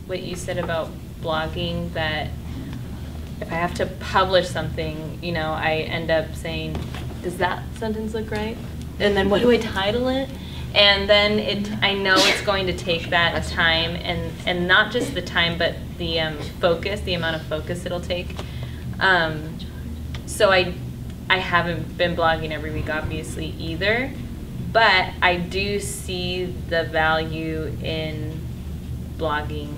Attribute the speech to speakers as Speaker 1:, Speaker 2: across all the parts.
Speaker 1: what you said about blogging, that if I have to publish something, you know, I end up saying, does that sentence look right? And then what do I title it? And then I know it's going to take that time, and not just the time, but the focus, the amount of focus it'll take. So I haven't been blogging every week, obviously, either. But I do see the value in blogging,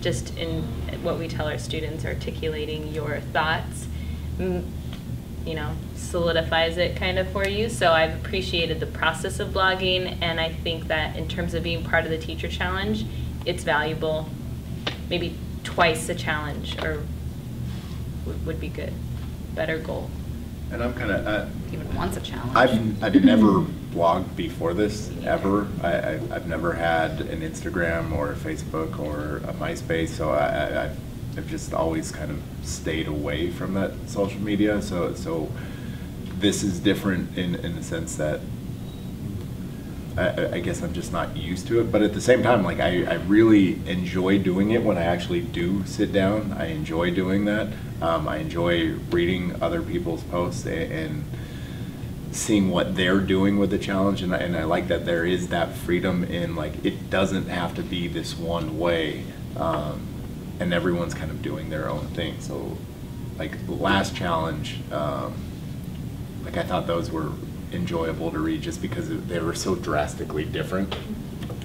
Speaker 1: just in what we tell our students, articulating your thoughts, you know, solidifies it kind of for you. So I've appreciated the process of blogging, and I think that in terms of being part of the teacher challenge, it's valuable. Maybe twice a challenge or would be good. Better goal.
Speaker 2: And I'm kind of
Speaker 3: even once a challenge.
Speaker 2: I've never blogged before this ever. I've never had an Instagram or a Facebook or a MySpace, so I've just always kind of stayed away from that social media. So this is different in the sense that I guess I'm just not used to it. But at the same time, like I really enjoy doing it when I actually do sit down. I enjoy doing that. I enjoy reading other people's posts and seeing what they're doing with the challenge, and I like that there is that freedom in, like, it doesn't have to be this one way, and everyone's kind of doing their own thing. So like the last challenge, like I thought those were enjoyable to read just because they were so drastically different,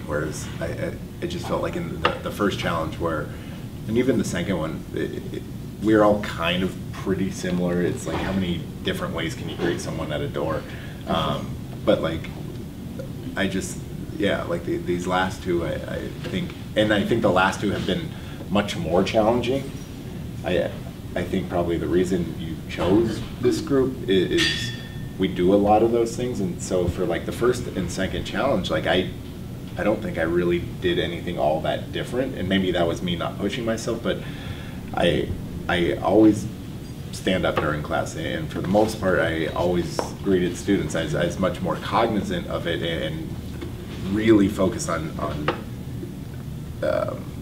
Speaker 2: whereas I just felt like in the first challenge and even the second one, we were all kind of pretty similar. It's like, how many different ways can you greet someone at a door? But like, like these last two, I think the last two have been much more challenging. I think probably the reason you chose this group is we do a lot of those things, and so for like the first and second challenge, like I don't think I really did anything all that different, and maybe that was me not pushing myself, but I always stand up during class, and for the most part I always greeted students. I was much more cognizant of it and really focused on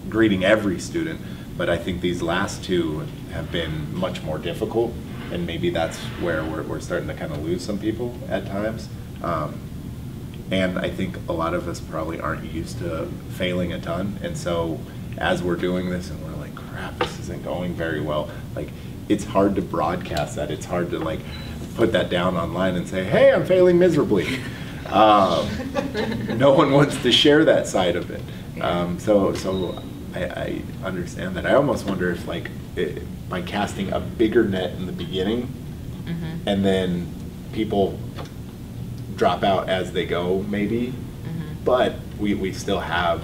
Speaker 2: greeting every student, but I think these last two have been much more difficult, and maybe that's where we're starting to kind of lose some people at times. And I think a lot of us probably aren't used to failing a ton, and so as we're doing this and we're like, crap, this isn't going very well, like, it's hard to broadcast that. It's hard to like put that down online and say, hey, I'm failing miserably. No one wants to share that side of it. So I understand that. I almost wonder if like by casting a bigger net in the beginning, and then people drop out as they go, maybe, but we still have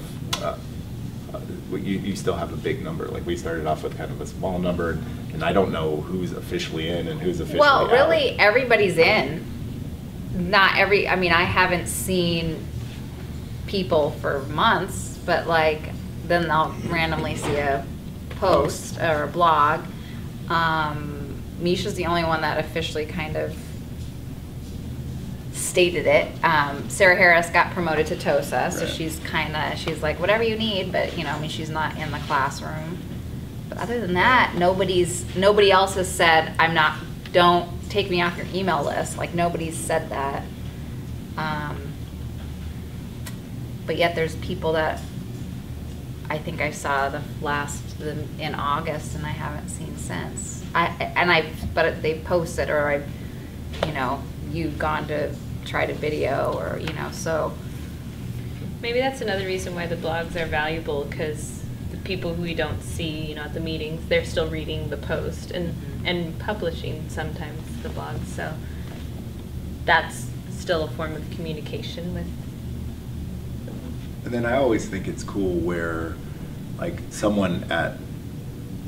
Speaker 2: you still have a big number. Like, we started off with kind of a small number, and I don't know who's officially in and who's officially out.
Speaker 3: Well, really, everybody's in. Not every, I mean, I haven't seen people for months, but like, then I'll randomly see a post or a blog. Misha's the only one that officially kind of stated it. Sarah Harris got promoted to TOSA, so she's like, whatever you need, but you know, I mean, she's not in the classroom. But other than that, nobody else has said, don't take me off your email list. Like, nobody's said that. But yet there's people that I think I saw in August and I haven't seen since. But they posted, or you've gone to try to video, or so.
Speaker 1: Maybe that's another reason why the blogs are valuable, because the people who we don't see, at the meetings, they're still reading the post and publishing sometimes the blogs. So that's still a form of communication with.
Speaker 2: And then I always think it's cool where, like, someone at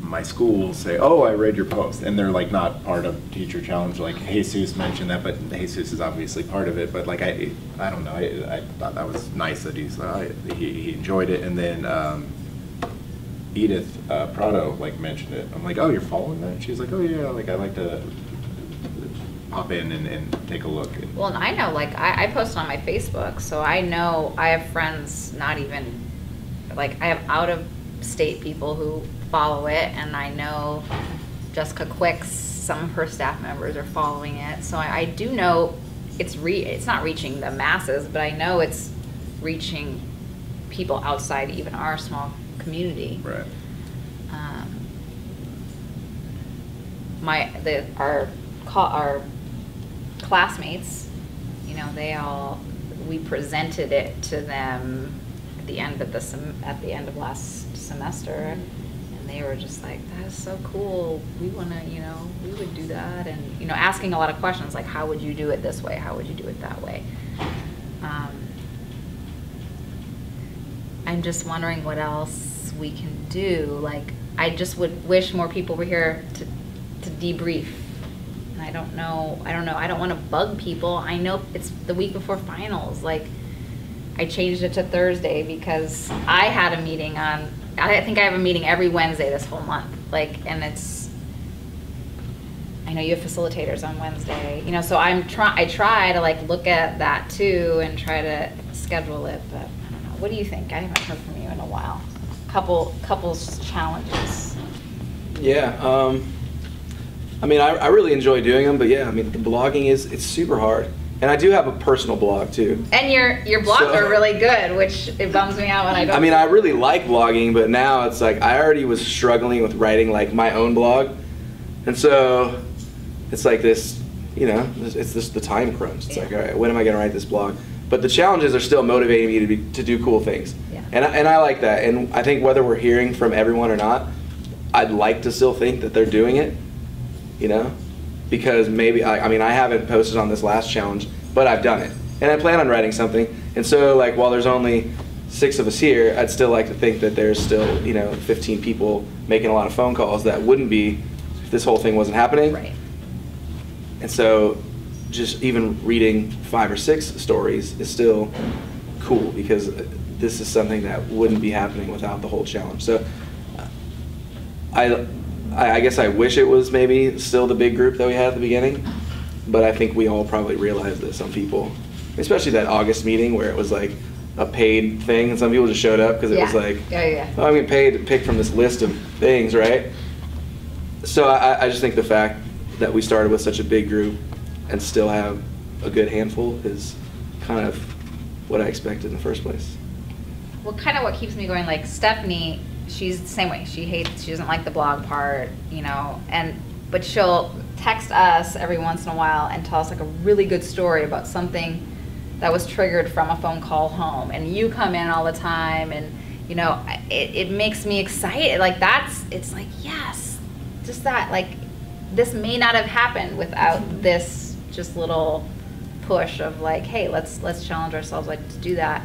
Speaker 2: my school will say, oh, I read your post, and they're like not part of Teacher Challenge. Like, Jesus mentioned that, but Jesus is obviously part of it. But like, I don't know, I thought that was nice that he enjoyed it. And then Edith Prado like mentioned it. I'm like, oh, you're following that? And she's like, oh yeah, like I like to pop in and take a look.
Speaker 3: Well, and I know, like, I post on my Facebook, so I know I have friends, not even, like, I have out of state people who follow it, and I know Jessica Quick's, some of her staff members are following it. So I do know it's not reaching the masses, but I know it's reaching people outside even our small community.
Speaker 2: Right.
Speaker 3: Our classmates, you know, we presented it to them at the end of last semester, and they were just like, that is so cool, we want to, you know, we would do that, and, you know, asking a lot of questions like, how would you do it this way, how would you do it that way? I'm just wondering what else we can do. Like, I just would wish more people were here to debrief. And I don't know, I don't want to bug people. I know it's the week before finals. Like, I changed it to Thursday because I had a meeting I think I have a meeting every Wednesday this whole month. Like, and I know you have facilitators on Wednesday, you know, so I try to like look at that too and try to schedule it, but I don't know. What do you think? I haven't heard from you in a while. Couples challenges.
Speaker 4: Yeah, I mean, I really enjoy doing them, but yeah, I mean, the blogging it's super hard. And I do have a personal blog too.
Speaker 3: And your blogs are really good, which it bums me out when I don't.
Speaker 4: I mean, I really like blogging, but now it's like I already was struggling with writing like my own blog. And so it's like this, you know, it's just the time crunch. It's like, all right, when am I going to write this blog? But the challenges are still motivating me to do cool things.
Speaker 3: Yeah.
Speaker 4: And I like that. And I think whether we're hearing from everyone or not, I'd like to still think that they're doing it, you know? Because maybe, I mean, I haven't posted on this last challenge, but I've done it. And I plan on writing something. And so, like, while there's only 6 of us here, I'd still like to think that there's still, you know, 15 people making a lot of phone calls that wouldn't be if this whole thing wasn't happening.
Speaker 3: Right.
Speaker 4: And so just even reading 5 or 6 stories is still cool because this is something that wouldn't be happening without the whole challenge. So I guess I wish it was maybe still the big group that we had at the beginning, but I think we all probably realized that some people, especially that August meeting where it was like a paid thing and some people just showed up because it was like, oh, I'm getting paid to pick from this list of things, right? So I just think the fact that we started with such a big group and still have a good handful is kind of what I expected in the first place.
Speaker 3: Well, kind of what keeps me going, like Stephanie, she's the same way. She doesn't like the blog part, you know, but she'll text us every once in a while and tell us like a really good story about something that was triggered from a phone call home. And you come in all the time and, you know, it makes me excited. Like it's like, yes, just that, like, this may not have happened without this just little push of like, hey, let's challenge ourselves, like, to do that.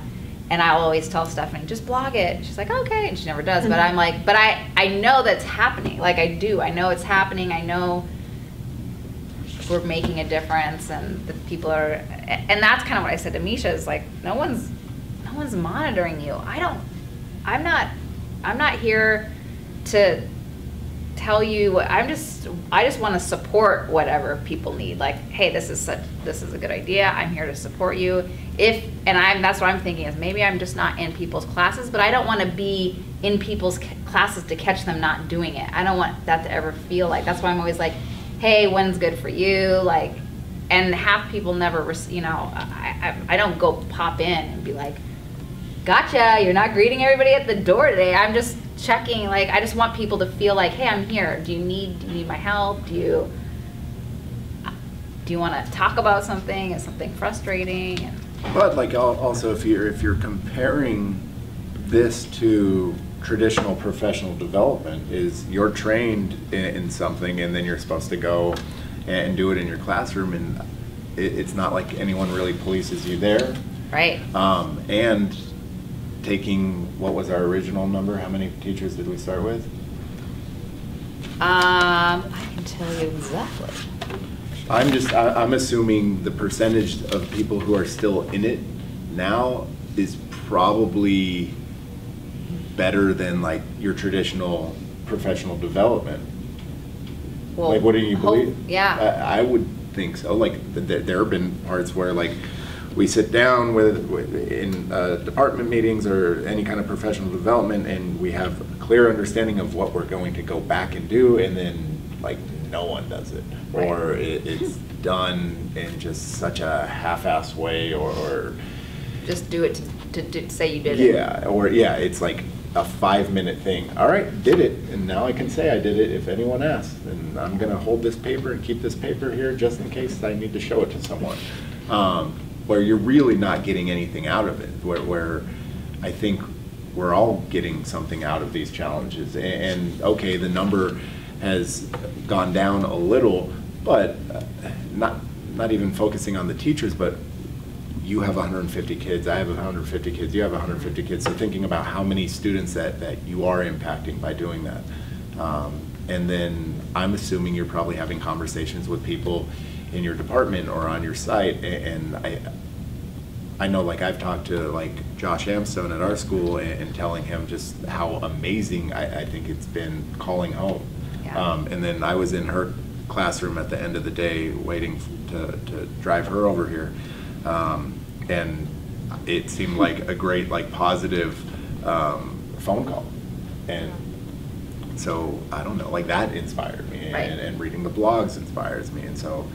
Speaker 3: And I'll always tell Stephanie, just blog it. She's like, okay, and she never does. But I'm like, but I know that's happening. Like, I do. I know it's happening. I know we're making a difference, and the people are. And that's kind of what I said to Misha is like, no one's monitoring you. I'm not here to tell you. I just want to support whatever people need. Like, hey, this is a good idea. I'm here to support you. That's what I'm thinking is maybe I'm just not in people's classes, but I don't want to be in people's classes to catch them not doing it. I don't want that to ever feel like. That's why I'm always like, hey, when's good for you? Like, and half people never, you know, I don't go pop in and be like, gotcha, you're not greeting everybody at the door today. I'm just checking. Like, I just want people to feel like, hey, I'm here. Do you need my help? Do you want to talk about something? Is something frustrating?
Speaker 2: But like also, if you're comparing this to traditional professional development, is you're trained in something and then you're supposed to go and do it in your classroom, and it's not like anyone really polices you there.
Speaker 3: Right.
Speaker 2: And taking, what was our original number? How many teachers did we start with?
Speaker 3: I can tell you exactly.
Speaker 2: I'm assuming the percentage of people who are still in it now is probably better than like your traditional professional development.
Speaker 3: Well,
Speaker 2: like, what do you believe?
Speaker 3: Yeah.
Speaker 2: I would think so. Like, there have been parts where like we sit down in department meetings or any kind of professional development, and we have a clear understanding of what we're going to go back and do, and then like no one does it, or it's done in just such a half-ass way, or
Speaker 3: just do it to say you did it.
Speaker 2: Yeah, or it's like a 5-minute thing. All right, did it, and now I can say I did it if anyone asks, and I'm gonna hold this paper and keep this paper here just in case I need to show it to someone. Where you're really not getting anything out of it, where I think we're all getting something out of these challenges. And okay, the number has gone down a little, but not even focusing on the teachers, but you have 150 kids, I have 150 kids, you have 150 kids, so thinking about how many students that you are impacting by doing that. And then I'm assuming you're probably having conversations with people in your department or on your site, and I know, like, I've talked to like Josh Amstone at our school and telling him just how amazing I think it's been calling home.
Speaker 3: Yeah.
Speaker 2: And then I was in her classroom at the end of the day waiting to drive her over here, and it seemed like a great, like, positive phone call. And so I don't know, like, that inspired me,
Speaker 3: Right.
Speaker 2: and reading the blogs inspires me, and so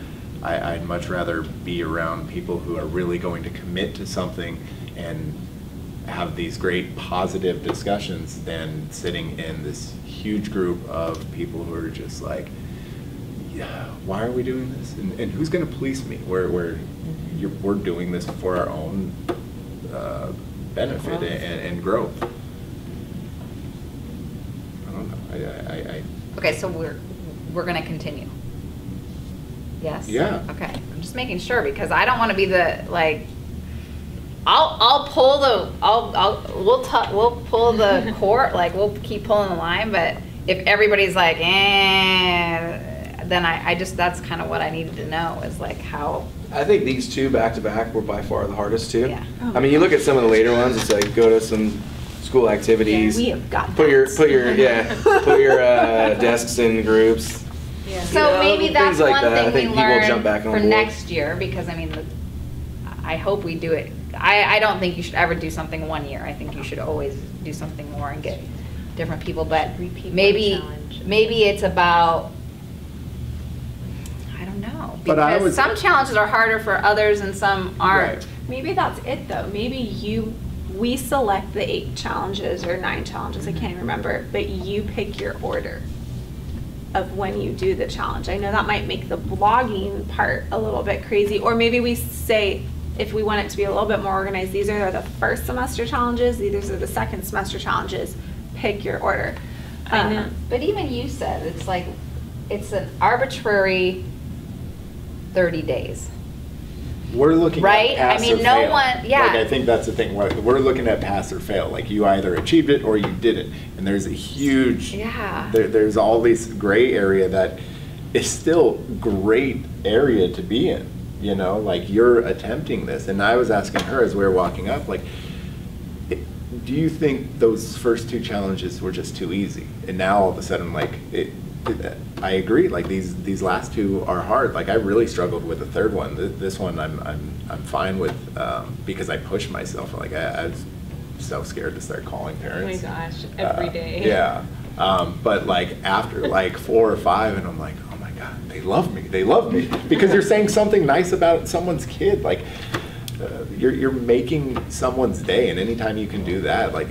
Speaker 2: I'd much rather be around people who are really going to commit to something and have these great positive discussions than sitting in this huge group of people who are just like, yeah, why are we doing this? And who's going to police me? We're doing this for our own benefit and growth. I don't know.
Speaker 3: Okay, so we're gonna continue. Yes?
Speaker 2: Yeah.
Speaker 3: Okay, I'm just making sure, because I don't want to be the, like, I'll pull the, we'll pull the court, like, we'll keep pulling the line, but if everybody's like, then I just, that's kind of what I needed to know, is like how.
Speaker 4: I think these two back to back were by far the hardest too.
Speaker 3: Yeah.
Speaker 4: I mean, you look at some of the later ones, it's like go to some school activities.
Speaker 5: We have got
Speaker 4: put your
Speaker 5: that.
Speaker 4: desks in groups.
Speaker 1: Yeah.
Speaker 3: So maybe that's
Speaker 4: things like
Speaker 3: one
Speaker 4: that. I
Speaker 3: thing
Speaker 4: think
Speaker 3: we
Speaker 4: people
Speaker 3: learn
Speaker 4: jump back on
Speaker 3: for
Speaker 4: board.
Speaker 3: next year, because I mean, I hope we do it. I don't think you should ever do something one year. I think you should always do something more and get different people. But
Speaker 1: Repeat
Speaker 3: maybe
Speaker 1: challenge.
Speaker 3: it's about, I don't know,
Speaker 2: But I
Speaker 3: because
Speaker 2: would-
Speaker 3: some challenges are harder for others and some aren't.
Speaker 2: Right.
Speaker 5: Maybe that's it though. Maybe we select the 8 challenges or 9 challenges, I can't even remember, but you pick your order of when you do the challenge. I know that might make the blogging part a little bit crazy, or maybe we say, if we want it to be a little bit more organized, these are the first semester challenges, these are the second semester challenges, pick your order.
Speaker 1: I know.
Speaker 3: But even you said, it's like, it's an arbitrary 30 days.
Speaker 2: We're looking
Speaker 3: Right?
Speaker 2: at pass
Speaker 3: I mean,
Speaker 2: or
Speaker 3: no
Speaker 2: fail.
Speaker 3: one- yeah.
Speaker 2: Like, I think that's the thing. We're looking at pass or fail. Like, you either achieved it or you didn't. And there's a huge,
Speaker 3: Yeah.
Speaker 2: there's all this gray area that is still great area to be in. You know, like, you're attempting this. And I was asking her as we were walking up, like, do you think those first 2 challenges were just too easy? And now all of a sudden, like, I agree. Like, these last 2 are hard. Like, I really struggled with the third one. This one I'm fine with, because I pushed myself. Like, I was so scared to start calling
Speaker 1: Oh my
Speaker 2: parents.
Speaker 1: gosh, every day.
Speaker 2: Yeah. But like after like 4 or 5, and I'm like, oh my God, they love me. They love me because you're saying something nice about someone's kid. Like, you're making someone's day, and anytime you can do that, like,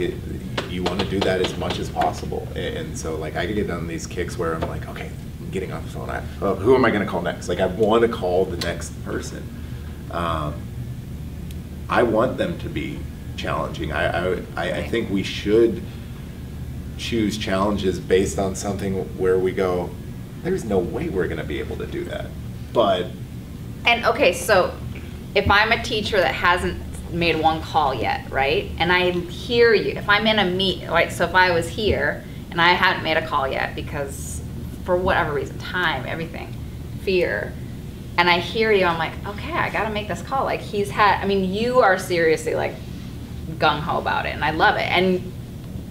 Speaker 2: you want to do that as much as possible. And so, like, I could get on these kicks where I'm like, okay, I'm getting off the phone. Who am I going to call next? Like, I want to call the next person. I want them to be challenging. I think we should choose challenges based on something where we go, there's no way we're going to be able to do that. But
Speaker 3: And okay, so if I'm a teacher that hasn't made one call yet, right? And I hear you, if I'm in a meet, right? So if I was here and I hadn't made a call yet because for whatever reason, time, everything, fear, and I hear you, I'm like, okay, I got to make this call. Like, I mean, you are seriously like gung-ho about it, and I love it. And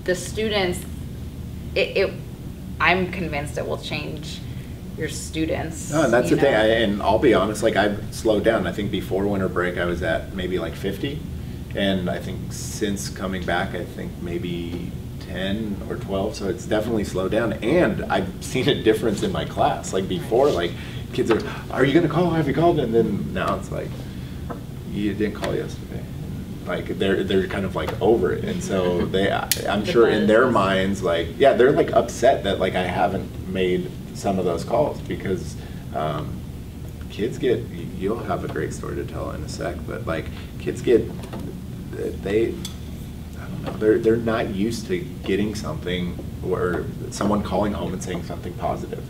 Speaker 3: the students, I'm convinced it will change your students.
Speaker 2: No, and that's
Speaker 3: you
Speaker 2: the thing,
Speaker 3: know.
Speaker 2: and I'll be honest, like I've slowed down. I think before winter break I was at maybe like 50, and I think since coming back I think maybe 10 or 12, so it's definitely slowed down, and I've seen a difference in my class. Like before, like kids are you gonna call, have you called? And then now it's like, you didn't call yesterday. Like they're kind of like over it, and so I'm sure in their minds, like, yeah, they're like upset that like I haven't made some of those calls, because kids get, you'll have a great story to tell in a sec, but like kids get, I don't know, they're not used to getting something or someone calling home and saying something positive,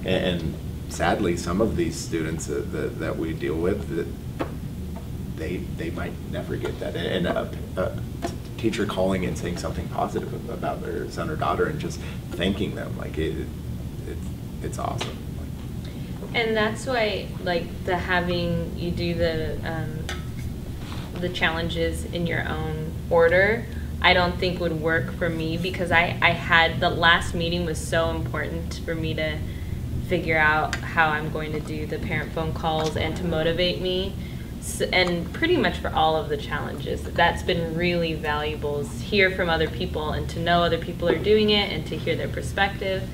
Speaker 2: and sadly some of these students that we deal with, they might never get that, and a teacher calling and saying something positive about their son or daughter and just thanking them, like it's awesome.
Speaker 1: And that's why, like, having you do the challenges in your own order, I don't think would work for me, because I had, the last meeting was so important for me to figure out how I'm going to do the parent phone calls and to motivate me. And pretty much for all of the challenges, that's been really valuable, is hear from other people and to know other people are doing it and to hear their perspective.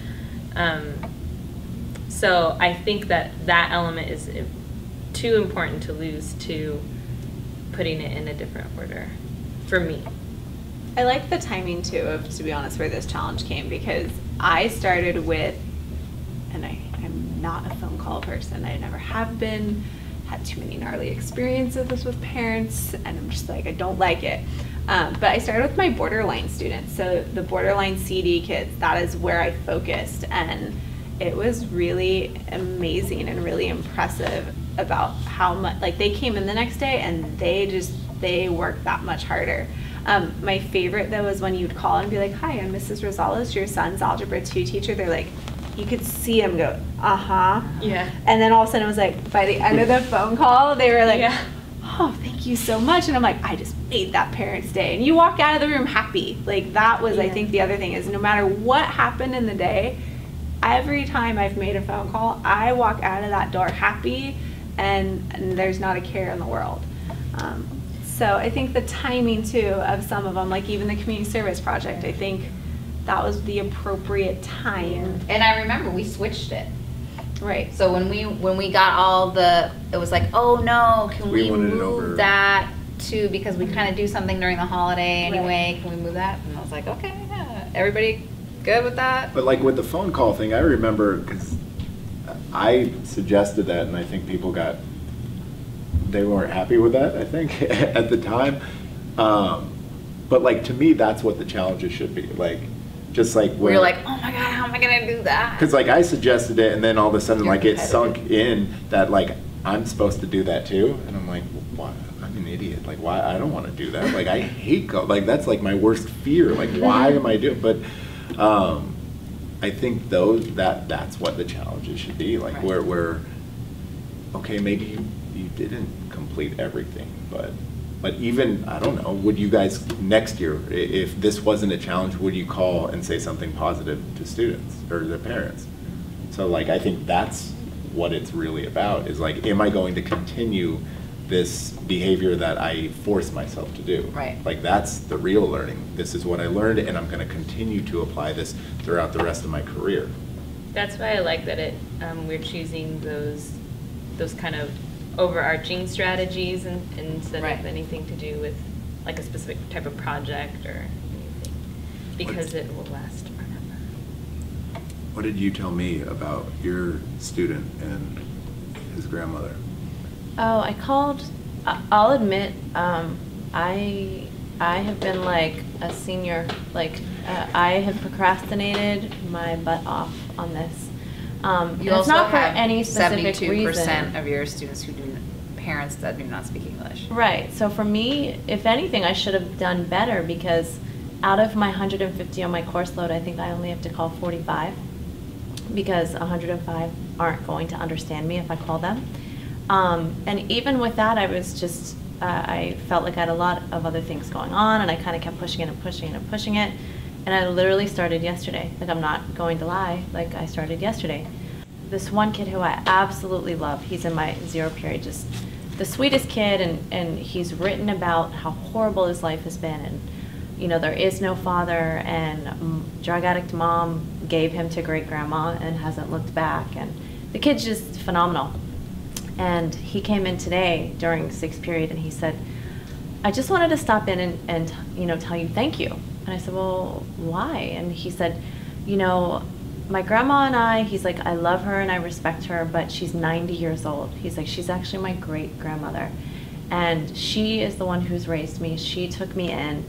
Speaker 1: So I think that element is too important to lose to putting it in a different order for me.
Speaker 5: I like the timing too of, to be honest, where this challenge came, because I started with, and I'm not a phone call person, I never have been, had too many gnarly experiences with parents, and I'm just like, I don't like it. But I started with my borderline students, so the borderline CD kids, that is where I focused, and it was really amazing and really impressive about how much, like, they came in the next day and they worked that much harder. My favorite though was when you'd call and be like, hi, I'm Mrs. Rosales, your son's Algebra 2 teacher. They're like, you could see them go, uh-huh.
Speaker 1: Yeah.
Speaker 5: And then all of a sudden it was like, by the end of the phone call, they were like,
Speaker 1: Yeah.
Speaker 5: oh, thank you so much. And I'm like, I just made that parent's day. And you walk out of the room happy. Like, that was, I think, the other thing is, no matter what happened in the day, every time I've made a phone call, I walk out of that door happy, and there's not a care in the world. So I think the timing too of some of them, like even the community service project, I think that was the appropriate time.
Speaker 3: And I remember we switched it.
Speaker 5: Right.
Speaker 3: So when we got all the, it was like, oh no, can we
Speaker 2: wanted it over.
Speaker 3: move that to, because we kind of do something during the holiday anyway,
Speaker 5: Right.
Speaker 3: can we move that? And I was like, okay, yeah. Everybody good with that?
Speaker 2: But like with the phone call thing, I remember, because I suggested that, and I think people they weren't happy with that, I think, at the time. But like, to me, that's what the challenges should be. Like, just like
Speaker 3: Where you're like, oh my God, how am I gonna do that?
Speaker 2: because like I suggested it, and then all of a sudden,
Speaker 3: You're
Speaker 2: like, it
Speaker 3: competitive.
Speaker 2: sunk in that like I'm supposed to do that too, and I'm like, why? I'm an idiot. Like, why? I don't want to do that. Like, I hate like that's like my worst fear. Like, why am I doing? But I think that's what the challenges should be. Like,
Speaker 3: Right.
Speaker 2: where okay, maybe you didn't complete everything, but even, I don't know, would you guys next year, if this wasn't a challenge, would you call and say something positive to students or their parents? So like, I think that's what it's really about, is like, am I going to continue this behavior that I force myself to do?
Speaker 3: Right.
Speaker 2: Like, that's the real learning. This is what I learned, and I'm going to continue to apply this throughout the rest of my career.
Speaker 1: That's why I like that we're choosing those kind of overarching strategies instead
Speaker 3: Right.
Speaker 1: of anything to do with like a specific type of project or anything, because it will last forever.
Speaker 2: What did you tell me about your student and his grandmother?
Speaker 6: Oh, I called. I'll admit, I have been like a senior. Like, I have procrastinated my butt off on this. And
Speaker 3: You
Speaker 6: it's
Speaker 3: also
Speaker 6: not for
Speaker 3: have
Speaker 6: any specific
Speaker 3: 72%
Speaker 6: reason.
Speaker 3: of your students who parents that do not speak English.
Speaker 6: Right. So for me, if anything, I should have done better, because out of my 150 on my course load, I think I only have to call 45, because 105 aren't going to understand me if I call them. And even with that, I was just, I felt like I had a lot of other things going on, and I kind of kept pushing it and pushing it and pushing it. And I literally started yesterday. Like, I'm not going to lie, like, I started yesterday. this one kid who I absolutely love. He's in my 0 period, just the sweetest kid, and he's written about how horrible his life has been, and you know, there is no father, and drug addict mom gave him to great grandma and hasn't looked back, and the kid's just phenomenal. And he came in today during 6th period, and he said, I just wanted to stop in and you know, tell you thank you. And I said, well, why? And he said, you know, my grandma and I, he's like, I love her and I respect her, but she's 90 years old. He's like, she's actually my great grandmother, and she is the one who's raised me. She took me in,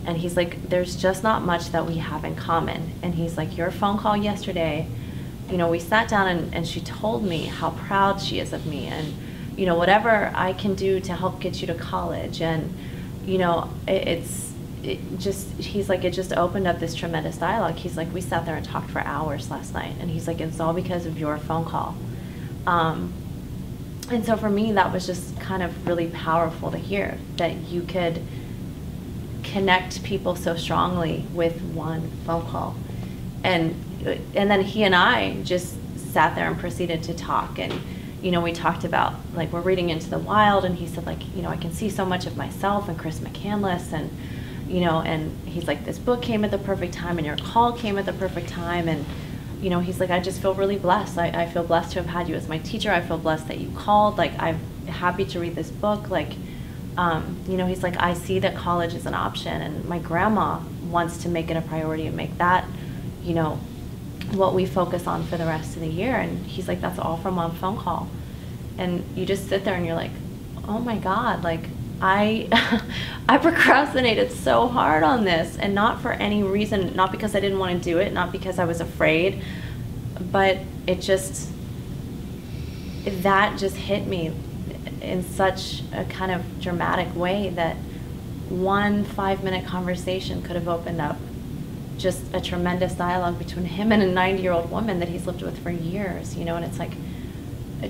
Speaker 6: and he's like, there's just not much that we have in common. And he's like, your phone call yesterday, you know, we sat down and she told me how proud she is of me, and you know, whatever I can do to help get you to college. And you know, he's like, it just opened up this tremendous dialogue. He's like, we sat there and talked for hours last night, and he's like, it's all because of your phone call. And so for me, that was just kind of really powerful to hear, that you could connect people so strongly with one phone call. And then he and I just sat there and proceeded to talk. And you know, we talked about, like, we're reading Into the Wild, and he said, like, you know, I can see so much of myself and Chris McCandless, and you know, and he's like, this book came at the perfect time, and your call came at the perfect time. And you know, he's like, I just feel really blessed. I feel blessed to have had you as my teacher. I feel blessed that you called. Like, I'm happy to read this book. Like, you know, he's like, I see that college is an option, and my grandma wants to make it a priority and make that, you know, what we focus on for the rest of the year. And he's like, that's all from one phone call. And you just sit there and you're like, oh my God, like, I procrastinated so hard on this, and not for any reason, not because I didn't want to do it, not because I was afraid, but that just hit me in such a kind of dramatic way, that one 5-minute conversation could have opened up just a tremendous dialogue between him and a 90-year-old woman that he's lived with for years, you know. And it's like,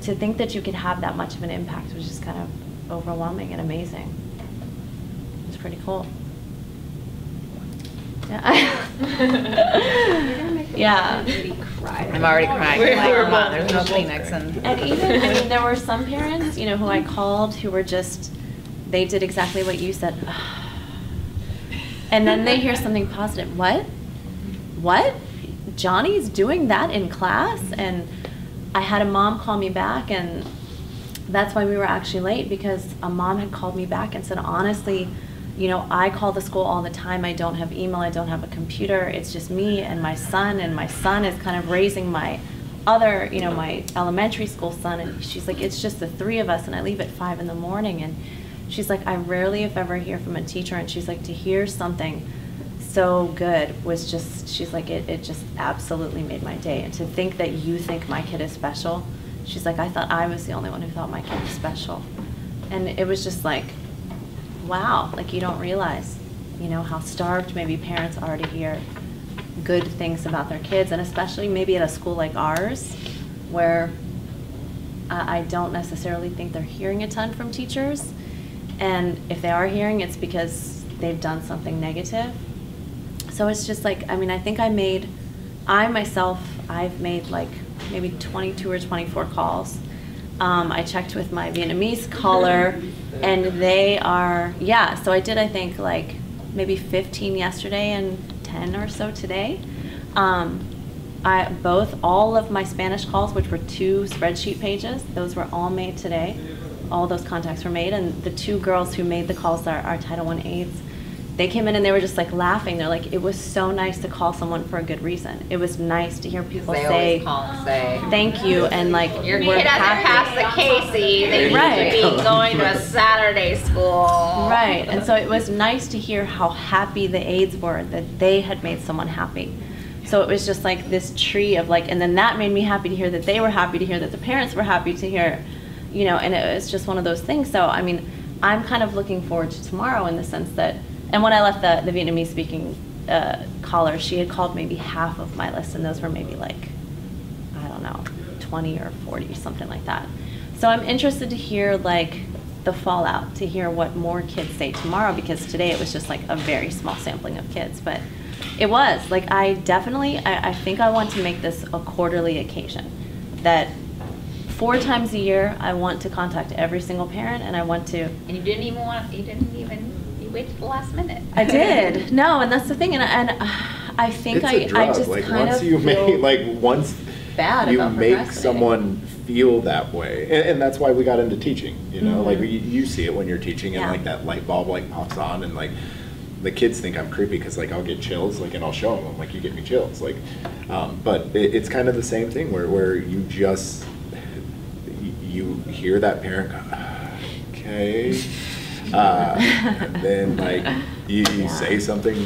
Speaker 6: to think that you could have that much of an impact was just kind of overwhelming and amazing. It's pretty cool. Yeah.
Speaker 5: You're gonna make
Speaker 6: Yeah.
Speaker 5: Rudy cry.
Speaker 3: I'm already crying.
Speaker 1: We're
Speaker 3: Like, come on,
Speaker 1: both-
Speaker 3: there's no Kleenex and.
Speaker 6: And even, I mean, there were some parents, you know, who I called who were just, they did exactly what you said. And then they hear something positive. What? Johnny's doing that in class? And I had a mom call me back, and that's why we were actually late, because a mom had called me back and said, honestly, you know, I call the school all the time. I don't have email. I don't have a computer. It's just me and my son is kind of raising my other, you know, my elementary school son. And she's like, it's just the 3 of us, and I leave at 5 in the morning. And she's like, I rarely, if ever, hear from a teacher. And she's like, to hear something so good was just, she's like, it just absolutely made my day. And to think that you think my kid is special, she's like, I thought I was the only one who thought my kid was special. And it was just like, wow, like, you don't realize, you know, how starved maybe parents are to hear good things about their kids, and especially maybe at a school like ours, where I don't necessarily think they're hearing a ton from teachers. And if they are hearing, it's because they've done something negative. So it's just like, I mean, I think I've made like maybe 22 or 24 calls. I checked with my Vietnamese caller, and they are, yeah, so I did, I think, like maybe 15 yesterday and 10 or so today. All of my Spanish calls, which were 2 spreadsheet pages, those were all made today. All those contacts were made, and the 2 girls who made the calls that are Title I aides, they came in and they were just like laughing. They're like, it was so nice to call someone for a good reason. It was nice to hear people
Speaker 3: They
Speaker 6: say,
Speaker 3: always call and say,
Speaker 6: thank you, and like,
Speaker 3: your
Speaker 6: we're
Speaker 3: kid hasn't
Speaker 6: happy.
Speaker 3: passed the Casey, they
Speaker 6: Right.
Speaker 3: need to be going to a Saturday school.
Speaker 6: Right, and so it was nice to hear how happy the aides were that they had made someone happy. So it was just like this tree of like, and then that made me happy to hear that they were happy to hear that the parents were happy to hear, you know, and it was just one of those things. So, I mean, I'm kind of looking forward to tomorrow in the sense that, and when I left the Vietnamese speaking caller, she had called maybe half of my list, and those were maybe like, I don't know, 20 or 40, something like that. So I'm interested to hear like the fallout, to hear what more kids say tomorrow, because today it was just like a very small sampling of kids. But it was like, I think I want to make this a quarterly occasion. that 4 times a year I want to contact every single parent, and I want to.
Speaker 3: And you you waited till the last minute.
Speaker 6: I did. No, and that's the thing, and I think
Speaker 2: It's a drug.
Speaker 6: I just
Speaker 2: like
Speaker 6: kind
Speaker 2: once
Speaker 6: of
Speaker 2: you
Speaker 6: feel
Speaker 2: make like once
Speaker 6: bad
Speaker 2: you
Speaker 6: about
Speaker 2: make
Speaker 6: procrastinating.
Speaker 2: someone feel that way, and that's why we got into teaching. You know, like you see it when you're teaching, and
Speaker 6: Yeah.
Speaker 2: like that light bulb like pops on, and like the kids think I'm creepy because like I'll get chills, like, and I'll show them, I'm like, you get me chills, like, but it's kind of the same thing where you just you hear that parent go, okay, and then like you say something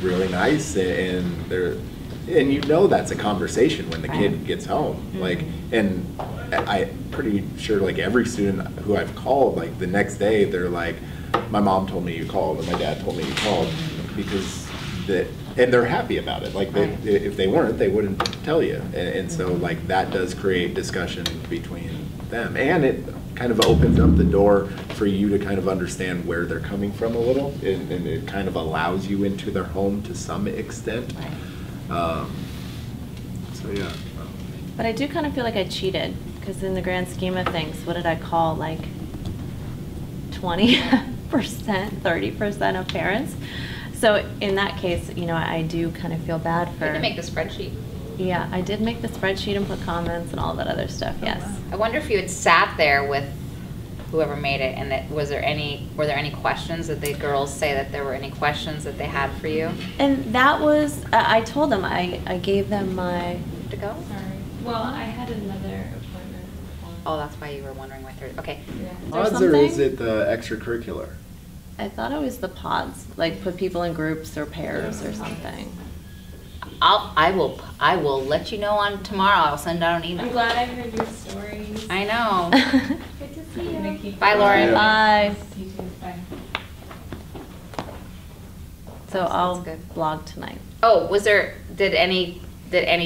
Speaker 2: really nice, and you know that's a conversation when the kid gets home, like, and I'm pretty sure like every student who I've called, like the next day they're like, my mom told me you called, and my dad told me you called, because and they're happy about it. Like if they weren't, they wouldn't tell you, and so like that does create discussion between them, and it kind of opens up the door for you to kind of understand where they're coming from a little, and it kind of allows you into their home to some extent. So yeah.
Speaker 6: But I do kind of feel like I cheated, because in the grand scheme of things, what did I call, like 20%, 30% of parents? So in that case, you know, I do kind of feel bad for.
Speaker 3: You can make the spreadsheet.
Speaker 6: Yeah, I did make the spreadsheet and put comments and all that other stuff, yes.
Speaker 3: I wonder if you had sat there with whoever made it, and were there any questions? Did the girls say that there were any questions that they had for you?
Speaker 6: And that was, I told them, I gave them my.
Speaker 3: To go?
Speaker 1: Well, I had another appointment.
Speaker 3: Oh, that's why you were wondering why third. Okay.
Speaker 6: There's
Speaker 2: Pods, or
Speaker 6: something?
Speaker 2: is it the extracurricular?
Speaker 6: I thought it was the pods, like put people in groups or pairs or something.
Speaker 3: I will let you know on tomorrow. I'll send out an email.
Speaker 1: I'm glad I heard your stories.
Speaker 3: I know.
Speaker 1: Good to see you.
Speaker 3: Bye, Lauren.
Speaker 2: Yeah.
Speaker 6: Bye.
Speaker 1: You too. Bye.
Speaker 6: So
Speaker 3: That's
Speaker 6: I'll
Speaker 3: good.
Speaker 6: blog tonight.
Speaker 3: Oh, did any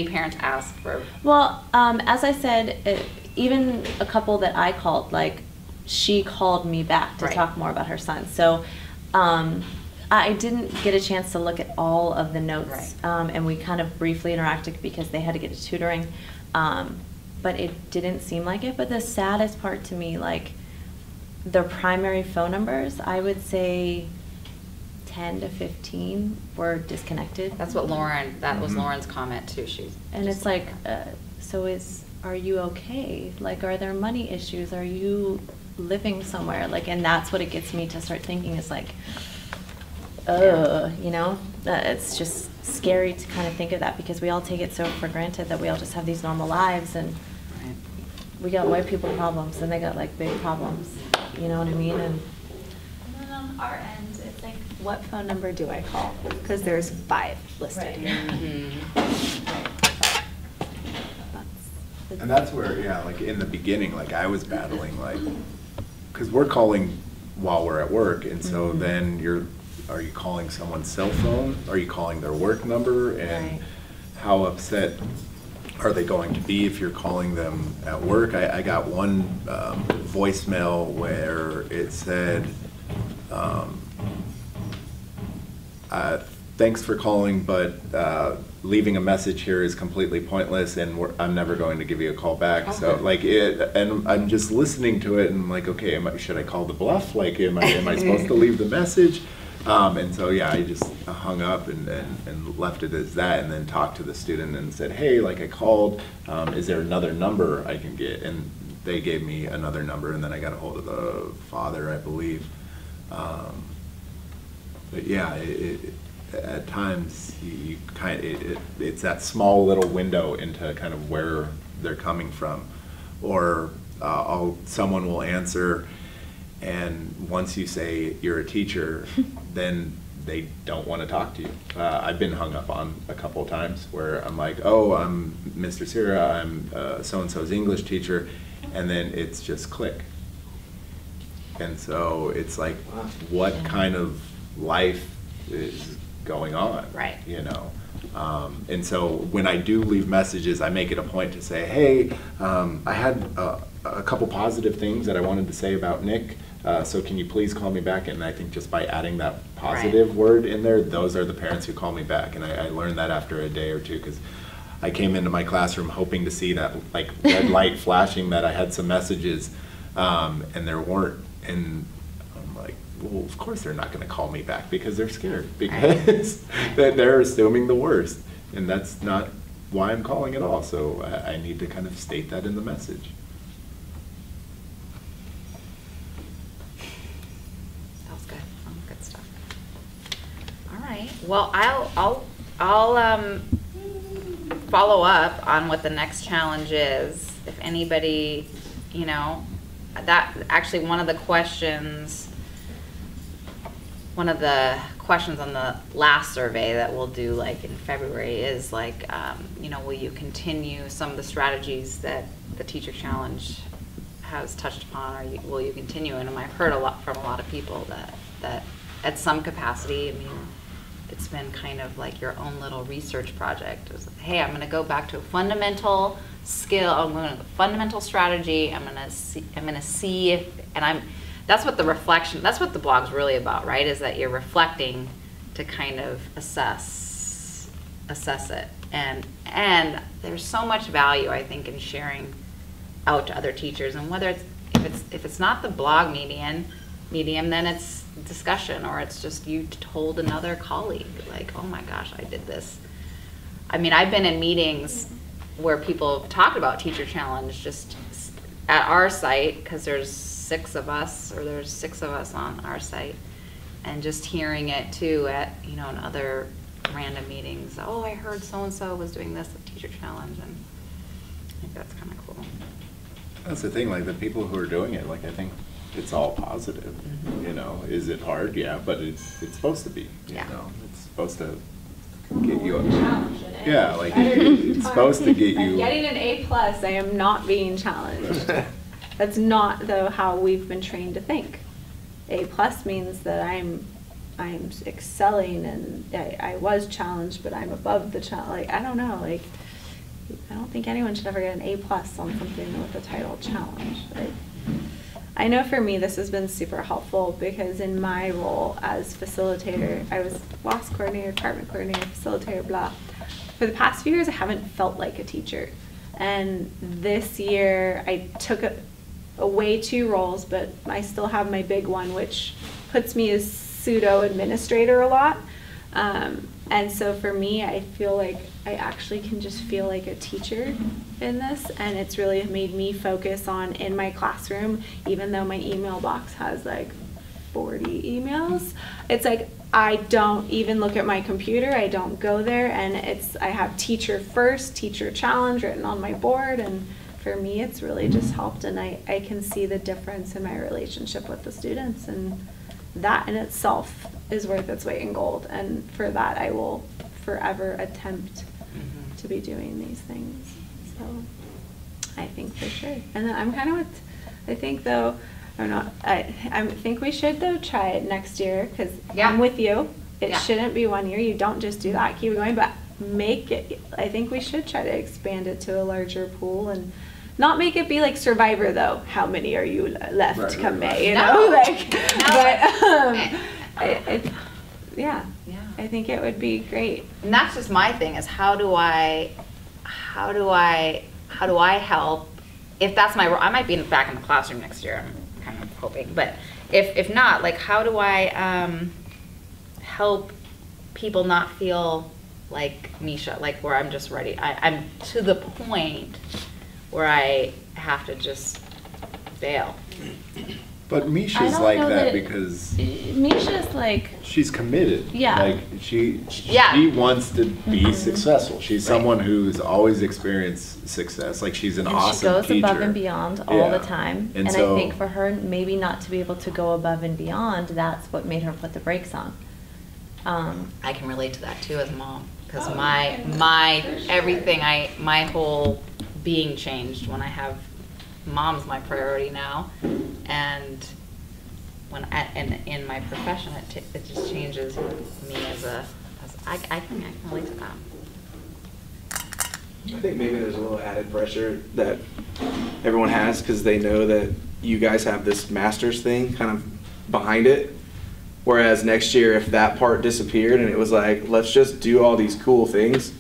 Speaker 3: parents ask for?
Speaker 6: Well, as I said, even a couple that I called, like, she called me back to
Speaker 3: Right.
Speaker 6: talk more about her son. So I didn't get a chance to look at all of the notes,
Speaker 3: Right.
Speaker 6: and we kind of briefly interacted because they had to get to tutoring. But it didn't seem like it. But the saddest part to me, like, their primary phone numbers, I would say 10 to 15 were disconnected.
Speaker 3: That's what that was Lauren's comment too.
Speaker 6: And it's like, are you okay? Like, are there money issues? Are you living somewhere? Like, and that's what it gets me to start thinking is like, you know, it's just scary to kind of think of that, because we all take it so for granted that we all just have these normal lives, and we got white people problems and they got like big problems, you know what I mean? And
Speaker 5: then on our end, it's like, what phone number do I call? Because there's 5 listed
Speaker 1: Right.
Speaker 5: here.
Speaker 2: And that's where, yeah, like in the beginning, like I was battling, like, because we're calling while we're at work, and so then are you calling someone's cell phone? Are you calling their work number? And
Speaker 6: Right.
Speaker 2: how upset are they going to be if you're calling them at work? I got one voicemail where it said, thanks for calling, but leaving a message here is completely pointless, and I'm never going to give you a call back. So
Speaker 3: Okay.
Speaker 2: like and I'm just listening to it, and I'm like, okay, should I call the bluff? Like, am I supposed to leave the message? And so yeah, I just hung up and left it as that, and then talked to the student and said, hey, like I called, is there another number I can get? And they gave me another number, and then I got a hold of the father, I believe. But yeah, at times you kind of, it's that small little window into kind of where they're coming from, or someone will answer, and once you say you're a teacher, then they don't want to talk to you. I've been hung up on a couple of times where I'm like, oh, I'm Mr. Sierra, I'm so-and-so's English teacher, and then it's just click. And so it's like, what kind of life is going on?
Speaker 3: Right.
Speaker 2: You know? And so when I do leave messages, I make it a point to say, hey, I had a couple positive things that I wanted to say about Nick, so can you please call me back? And I think just by adding that positive word in there, those are the parents who call me back. And I learned that after a day or two, because I came into my classroom hoping to see that like red light flashing that I had some messages, and there weren't. And I'm like, well, of course they're not going to call me back because they're scared, because they're assuming the worst, and that's not why I'm calling at all. So I need to kind of state that in the message.
Speaker 3: That was good. Good stuff. All right. Well, I'll follow up on what the next challenge is. If anybody, you know, that actually one of the questions on the last survey that we'll do like in February is like, you know, will you continue some of the strategies that the Teacher Challenge has touched upon, or will you continue? And I've heard a lot from a lot of people that at some capacity, I mean, it's been kind of like your own little research project. It was like, hey, I'm going to go back to a fundamental skill, I'm going to fundamental strategy. I'm going to see if, and that's what the reflection, that's what the blog's really about, right? Is that you're reflecting to kind of assess it. And there's so much value, I think, in sharing out to other teachers. And whether if it's not the blog medium, then it's discussion, or it's just you told another colleague, like, oh my gosh, I did this. I mean, I've been in meetings where people have talked about Teacher Challenge just at our site, because there's 6 of us on our site, and just hearing it too at, you know, in other random meetings. Oh, I heard so-and-so was doing this at Teacher Challenge, and I think that's kind of cool.
Speaker 2: That's the thing, like the people who are doing it, like I think it's all positive. You know, is it hard? Yeah, but it's supposed to be. You know, it's supposed to get you. Yeah, like it's supposed to get you.
Speaker 5: Getting an A+, I am not being challenged. That's not though how we've been trained to think. A+ means that I'm excelling, and I was challenged, but I'm above the challenge. Like, I don't know, like I don't think anyone should ever get an A+ on something with the title challenge. Like, I know for me this has been super helpful, because in my role as facilitator, I was WASC coordinator, department coordinator, facilitator, blah. For the past few years, I haven't felt like a teacher. And this year, I took away 2 roles, but I still have my big one, which puts me as pseudo administrator a lot. And so for me, I feel like I actually can just feel like a teacher in this, and it's really made me focus on in my classroom, even though my email box has like 40 emails, it's like I don't even look at my computer, I don't go there, and I have teacher first, Teacher Challenge written on my board, and for me it's really just helped, and I can see the difference in my relationship with the students, and that in itself is worth its weight in gold, and for that I will forever attempt to be doing these things. So I think for sure. And then I'm kind of with, I think though, I think we should though try it next year, because I'm with you. It shouldn't be 1 year. You don't just do that, keep it going, but make it, I think we should try to expand it to a larger pool, and not make it be like Survivor though. How many are you left come May? You know, like, but yeah. I think it would be great.
Speaker 3: And that's just my thing, is how do I help, if that's my role? I might be back in the classroom next year, I'm kind of hoping, but if not, like, how do I help people not feel like Misha, like where I'm just ready, I'm to the point where I have to just bail.
Speaker 2: But Misha's like that because
Speaker 6: Misha's like,
Speaker 2: she's committed.
Speaker 6: Yeah.
Speaker 2: Like she wants to be successful. She's someone who's always experienced success. Like she's an awesome teacher.
Speaker 6: She goes above and beyond all the time. And
Speaker 2: so,
Speaker 6: I think for her, maybe not to be able to go above and beyond, that's what made her put the brakes on.
Speaker 3: I can relate to that too as a mom, because my whole being changed when I have mom's my priority now, and in my profession it just changes me as I can relate to that.
Speaker 4: I think maybe there's a little added pressure that everyone has because they know that you guys have this master's thing kind of behind it, whereas next year if that part disappeared and it was like, let's just do all these cool things,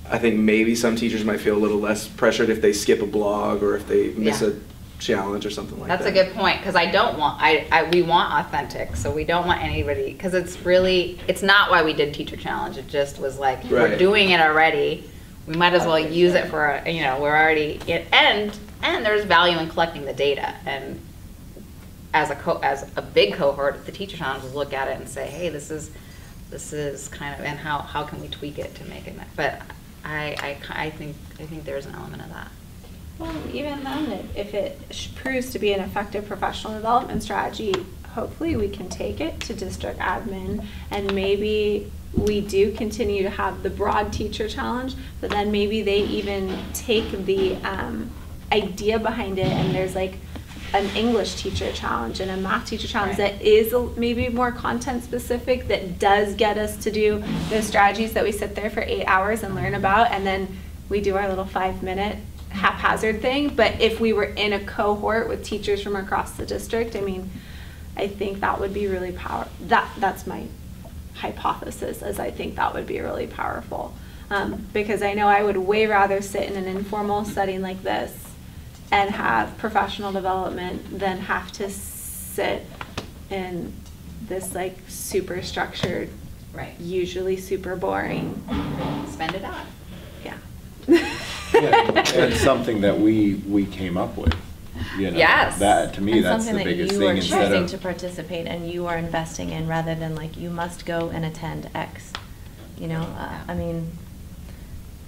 Speaker 4: I think maybe some teachers might feel a little less pressured if they skip a blog or if they miss
Speaker 3: Yeah.
Speaker 4: a challenge or something like
Speaker 3: That's
Speaker 4: that.
Speaker 3: a good point, because I don't want, we want authentic, so we don't want anybody, because it's not why we did teacher challenge, it just was like, we're
Speaker 4: Right.
Speaker 3: doing it already, we might as well use it for, we're already, and there's value in collecting the data, and as a big cohort, the teacher challenge will look at it and say, hey, this is kind of, and how can we tweak it to make it, but I think there's an element of that.
Speaker 5: Well, even then, if it proves to be an effective professional development strategy, hopefully we can take it to district admin, and maybe we do continue to have the broad teacher challenge, but then maybe they even take the idea behind it, and there's like an English teacher challenge and a math teacher challenge
Speaker 3: Right.
Speaker 5: that is maybe more content specific, that does get us to do those strategies that we sit there for 8 hours and learn about, and then we do our little 5-minute haphazard thing. But if we were in a cohort with teachers from across the district, I mean, I think that would be really that's my hypothesis, is I think that would be really powerful. Because I know I would way rather sit in an informal setting like this and have professional development than have to sit in this like super structured,
Speaker 3: Right.
Speaker 5: usually super boring.
Speaker 3: Spend it out.
Speaker 5: Yeah.
Speaker 2: And something that we came up with,
Speaker 3: Yes.
Speaker 2: That, to me,
Speaker 6: And
Speaker 2: that's the
Speaker 6: something that
Speaker 2: biggest
Speaker 6: you
Speaker 2: thing
Speaker 6: are
Speaker 2: instead
Speaker 6: choosing
Speaker 2: of.
Speaker 6: to participate and you are investing in, rather than like, you must go and attend X. I mean,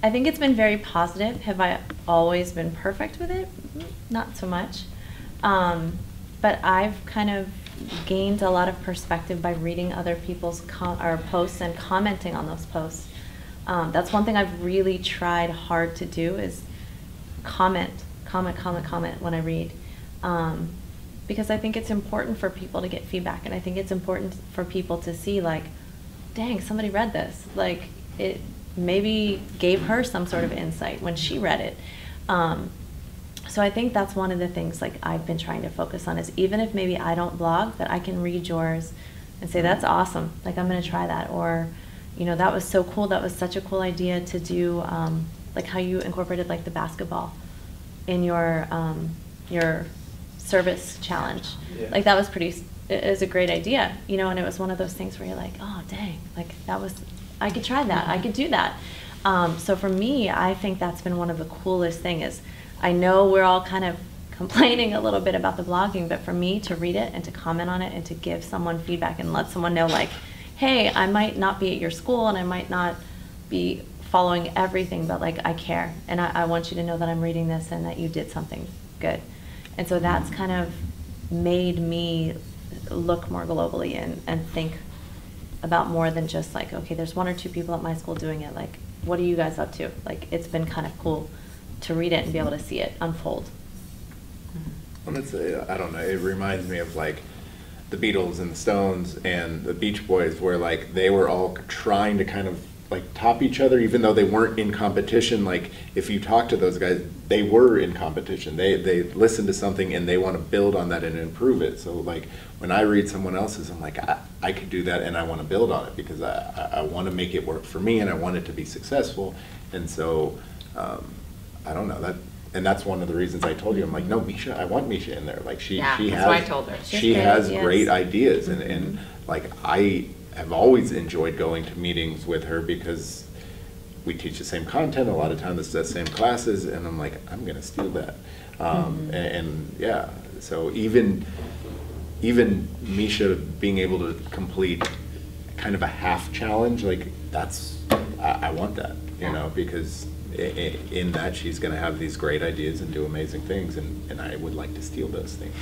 Speaker 6: I think it's been very positive. Have I always been perfect with it? Not so much. But I've kind of gained a lot of perspective by reading other people's posts and commenting on those posts. That's one thing I've really tried hard to do, is comment when I read. Because I think it's important for people to get feedback, and I think it's important for people to see, like, dang, somebody read this. Like, it maybe gave her some sort of insight when she read it. So I think that's one of the things, like, I've been trying to focus on, is even if maybe I don't blog, that I can read yours and say, that's awesome, like, I'm gonna try that. Or, that was so cool, that was such a cool idea to do, like how you incorporated like the basketball in your service challenge.
Speaker 4: Yeah.
Speaker 6: Like, that was it was a great idea, and it was one of those things where you're like, oh dang, like, I could try that, I could do that. So for me, I think that's been one of the coolest things. I know we're all kind of complaining a little bit about the blogging, but for me to read it and to comment on it and to give someone feedback and let someone know, like, hey, I might not be at your school and I might not be following everything, but like, I care, and I want you to know that I'm reading this and that you did something good. And so that's kind of made me look more globally and think about more than just like, okay, there's 1 or 2 people at my school doing it. Like, what are you guys up to? Like, it's been kind of cool to read it and be able to see it unfold.
Speaker 2: And it's, I don't know, it reminds me of like the Beatles and the Stones and the Beach Boys, where like they were all trying to kind of like top each other, even though they weren't in competition. Like, if you talk to those guys, they were in competition. They listen to something and they want to build on that and improve it. So like, when I read someone else's, I'm like, I could do that, and I want to build on it because I want to make it work for me and I want it to be successful. And so I don't know, that's one of the reasons I told you, I'm like, no, Misha, I want Misha in there. Like, she
Speaker 3: Yeah,
Speaker 2: has,
Speaker 3: that's what I told her.
Speaker 2: she
Speaker 6: great
Speaker 2: has
Speaker 6: ideas.
Speaker 2: great ideas, and like, I have always enjoyed going to meetings with her because we teach the same content. A lot of times it's the same classes, and I'm like, I'm gonna steal that. And yeah, so even Misha being able to complete kind of a half challenge, like, that's, I want that, because in that she's going to have these great ideas and do amazing things, and I would like to steal those things.